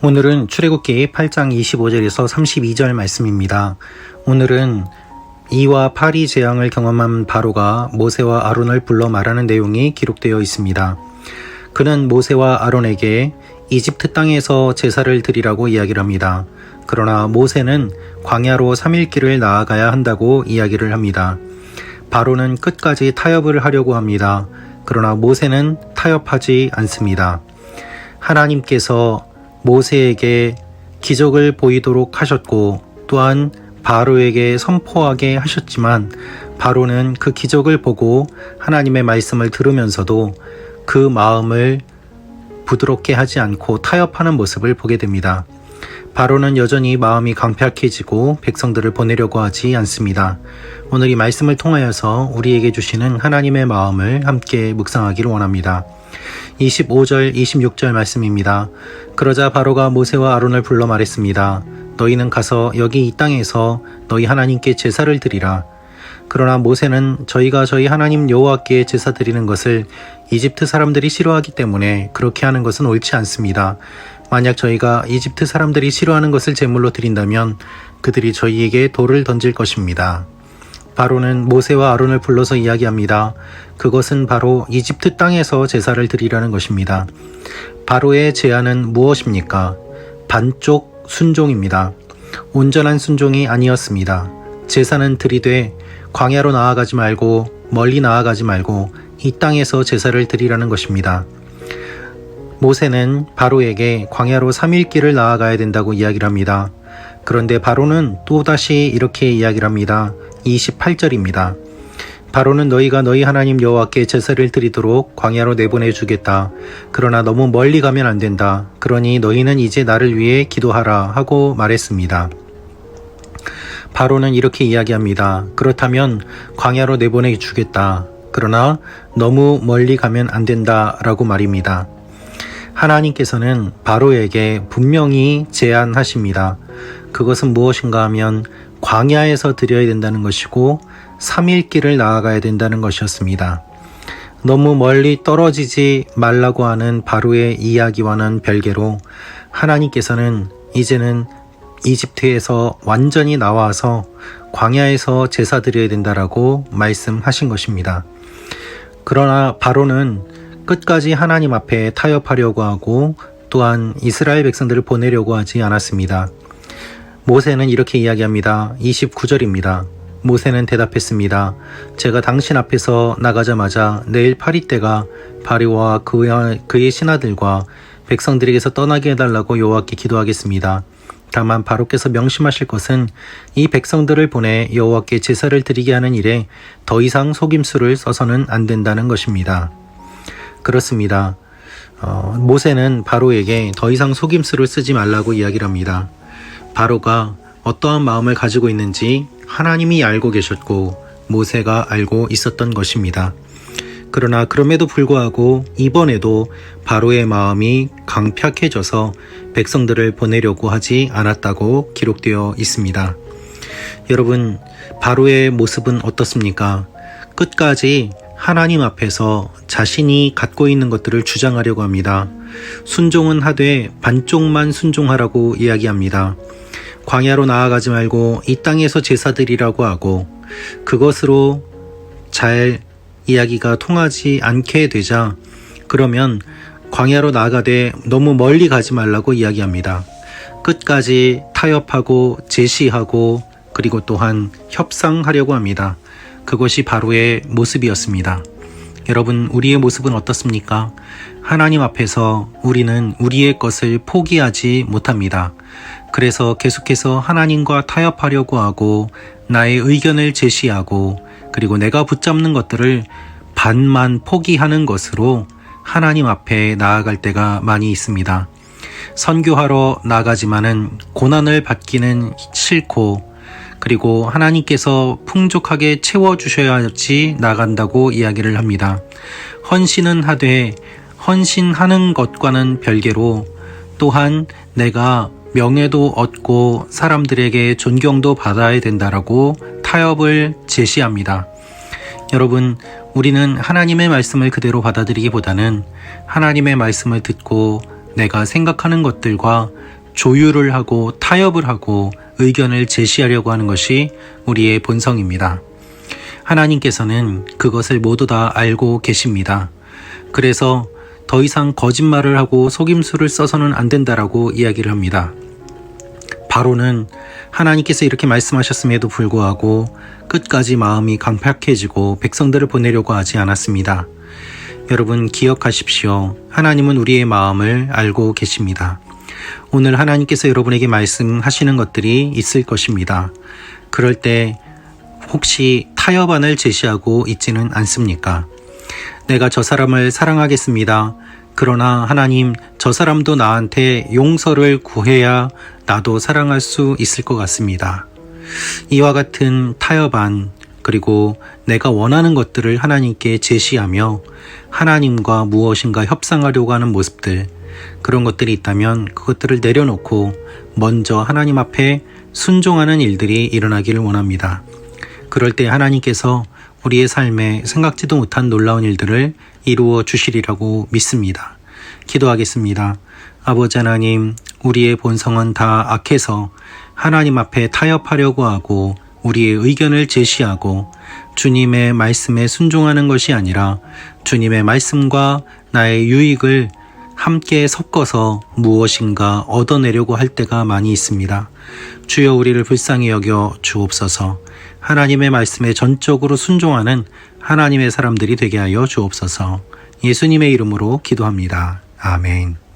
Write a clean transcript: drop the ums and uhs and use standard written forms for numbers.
오늘은 출애굽기 8장 25절에서 32절 말씀입니다. 오늘은 이와 파리 재앙을 경험한 바로가 모세와 아론을 불러 말하는 내용이 기록되어 있습니다. 그는 모세와 아론에게 이집트 땅에서 제사를 드리라고 이야기를 합니다. 그러나 모세는 광야로 3일 길을 나아가야 한다고 이야기를 합니다. 바로는 끝까지 타협을 하려고 합니다. 그러나 모세는 타협하지 않습니다. 하나님께서 모세에게 기적을 보이도록 하셨고 또한 바로에게 선포하게 하셨지만 바로는 그 기적을 보고 하나님의 말씀을 들으면서도 그 마음을 부드럽게 하지 않고 타협하는 모습을 보게 됩니다. 바로는 여전히 마음이 강팍해지고 백성들을 보내려고 하지 않습니다. 오늘 이 말씀을 통하여서 우리에게 주시는 하나님의 마음을 함께 묵상하기를 원합니다. 25절, 26절 말씀입니다. 그러자 바로가 모세와 아론을 불러 말했습니다. 너희는 가서 여기 이 땅에서 너희 하나님께 제사를 드리라. 그러나 모세는 저희가 저희 하나님 여호와께 제사 드리는 것을 이집트 사람들이 싫어하기 때문에 그렇게 하는 것은 옳지 않습니다. 만약 저희가 이집트 사람들이 싫어하는 것을 제물로 드린다면 그들이 저희에게 돌을 던질 것입니다. 바로는 모세와 아론을 불러서 이야기합니다. 그것은 바로 이집트 땅에서 제사를 드리라는 것입니다. 바로의 제안은 무엇입니까? 반쪽 순종입니다. 온전한 순종이 아니었습니다. 제사는 드리되 광야로 나아가지 말고 멀리 나아가지 말고 이 땅에서 제사를 드리라는 것입니다. 모세는 바로에게 광야로 3일 길을 나아가야 된다고 이야기를 합니다. 그런데 바로는 또다시 이렇게 이야기를 합니다. 28절입니다. 바로는 너희가 너희 하나님 여호와께 제사를 드리도록 광야로 내보내 주겠다. 그러나 너무 멀리 가면 안 된다. 그러니 너희는 이제 나를 위해 기도하라 하고 말했습니다. 바로는 이렇게 이야기합니다. 그렇다면 광야로 내보내 주겠다. 그러나 너무 멀리 가면 안 된다 라고 말입니다. 하나님께서는 바로에게 분명히 제안하십니다. 그것은 무엇인가 하면 광야에서 드려야 된다는 것이고 3일 길을 나아가야 된다는 것이었습니다. 너무 멀리 떨어지지 말라고 하는 바로의 이야기와는 별개로 하나님께서는 이제는 이집트에서 완전히 나와서 광야에서 제사 드려야 된다라고 말씀하신 것입니다. 그러나 바로는 끝까지 하나님 앞에 타협하려고 하고 또한 이스라엘 백성들을 보내려고 하지 않았습니다. 모세는 이렇게 이야기합니다. 29절입니다. 모세는 대답했습니다. 제가 당신 앞에서 나가자마자 내일 파리 때가 바로와 그의 신하들과 백성들에게서 떠나게 해달라고 여호와께 기도하겠습니다. 다만 바로께서 명심하실 것은 이 백성들을 보내 여호와께 제사를 드리게 하는 일에 더 이상 속임수를 써서는 안 된다는 것입니다. 그렇습니다. 모세는 바로에게 더 이상 속임수를 쓰지 말라고 이야기를 합니다. 바로가 어떠한 마음을 가지고 있는지 하나님이 알고 계셨고 모세가 알고 있었던 것입니다. 그러나 그럼에도 불구하고 이번에도 바로의 마음이 강팍해져서 백성들을 보내려고 하지 않았다고 기록되어 있습니다. 여러분, 바로의 모습은 어떻습니까? 끝까지 하나님 앞에서 자신이 갖고 있는 것들을 주장하려고 합니다. 순종은 하되 반쪽만 순종하라고 이야기합니다. 광야로 나아가지 말고 이 땅에서 제사드리라고 하고 그것으로 잘 이야기가 통하지 않게 되자 그러면 광야로 나아가되 너무 멀리 가지 말라고 이야기합니다. 끝까지 타협하고 제시하고 그리고 또한 협상하려고 합니다. 그것이 바로의 모습이었습니다. 여러분, 우리의 모습은 어떻습니까? 하나님 앞에서 우리는 우리의 것을 포기하지 못합니다. 그래서 계속해서 하나님과 타협하려고 하고 나의 의견을 제시하고 그리고 내가 붙잡는 것들을 반만 포기하는 것으로 하나님 앞에 나아갈 때가 많이 있습니다. 선교하러 나가지만은 고난을 받기는 싫고 그리고 하나님께서 풍족하게 채워주셔야지 나간다고 이야기를 합니다. 헌신은 하되 헌신하는 것과는 별개로 또한 내가 명예도 얻고 사람들에게 존경도 받아야 된다라고 타협을 제시합니다. 여러분, 우리는 하나님의 말씀을 그대로 받아들이기보다는 하나님의 말씀을 듣고 내가 생각하는 것들과 조율을 하고 타협을 하고 의견을 제시하려고 하는 것이 우리의 본성입니다. 하나님께서는 그것을 모두 다 알고 계십니다. 그래서 더 이상 거짓말을 하고 속임수를 써서는 안 된다라고 이야기를 합니다. 바로는 하나님께서 이렇게 말씀하셨음에도 불구하고 끝까지 마음이 강팍해지고 백성들을 보내려고 하지 않았습니다. 여러분 기억하십시오. 하나님은 우리의 마음을 알고 계십니다. 오늘 하나님께서 여러분에게 말씀하시는 것들이 있을 것입니다. 그럴 때 혹시 타협안을 제시하고 있지는 않습니까? 내가 저 사람을 사랑하겠습니다. 그러나 하나님, 저 사람도 나한테 용서를 구해야 나도 사랑할 수 있을 것 같습니다. 이와 같은 타협안, 그리고 내가 원하는 것들을 하나님께 제시하며 하나님과 무엇인가 협상하려고 하는 모습들, 그런 것들이 있다면 그것들을 내려놓고 먼저 하나님 앞에 순종하는 일들이 일어나기를 원합니다. 그럴 때 하나님께서 우리의 삶에 생각지도 못한 놀라운 일들을 이루어 주시리라고 믿습니다. 기도하겠습니다. 아버지 하나님, 우리의 본성은 다 악해서 하나님 앞에 타협하려고 하고 우리의 의견을 제시하고 주님의 말씀에 순종하는 것이 아니라 주님의 말씀과 나의 유익을 함께 섞어서 무엇인가 얻어내려고 할 때가 많이 있습니다. 주여 우리를 불쌍히 여겨 주옵소서. 하나님의 말씀에 전적으로 순종하는 하나님의 사람들이 되게 하여 주옵소서. 예수님의 이름으로 기도합니다. 아멘.